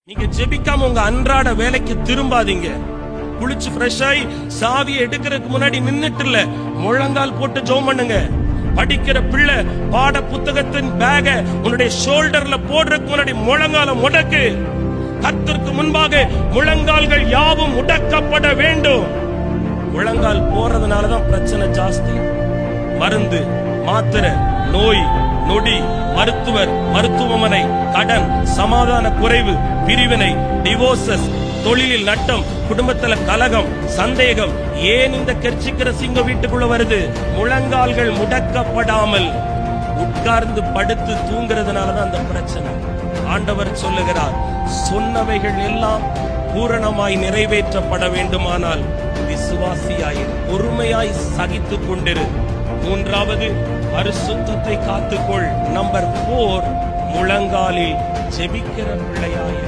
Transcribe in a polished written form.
நீங்க ஜெபிக்காம உங்க அன்றாட வேலைக்கு திரும்பாதீங்க. குளிச்சு ஃப்ரெஷ் ஆகி சாவியை எடுக்கிறதுக்கு முன்னாடி நின்னுட்டு இல்ல, முழங்கால் போட்டு ஜெபம் பண்ணுங்க. படிக்கிற பிள்ளை பாட புத்தகத்தின் பேக உன்னுடைய ஷோல்டர்ல போடுறதுக்கு முன்னாடி முழங்கால முடக்கு. கர்த்தருக்கு முன்பாக முழங்கால்கள் யாவும் முடக்கப்பட வேண்டும். முழங்கால் போறதுனாலதான் பிரச்சனை ஜாஸ்தி. மருந்து, மாத்திரை, நோய் நொடி, மருத்துவர், மருத்துவமனை, கடன், சமாதான குறைவு, பிரிவினை, டிவோர்சஸ், தொழிலில் நட்டம், குடும்பத்துல கலகம், சந்தேகம். ஏன் இந்த கெர்ச்சிக்கிற சிங்கம் வீட்டுக்குள்ள வருது? முழங்கால்கள் முடக்கப்படாமல் உட்கார்ந்து படுத்து தூங்குறதுனாலதான் அந்த பிரச்சனை. ஆண்டவர் சொல்லுகிறார், சொன்னவைகள் எல்லாம் பூரணமாய் நிறைவேற்றப்பட வேண்டுமானால் விசுவாசியாய் பொறுமையாய் சகித்துக் கொண்டிரு. மூன்றாவது, பரிசுத்தத்தை காத்துக்கொள். நம்பர் 4, முழங்காலில் ஜெபிக்கிற பிள்ளையாய்.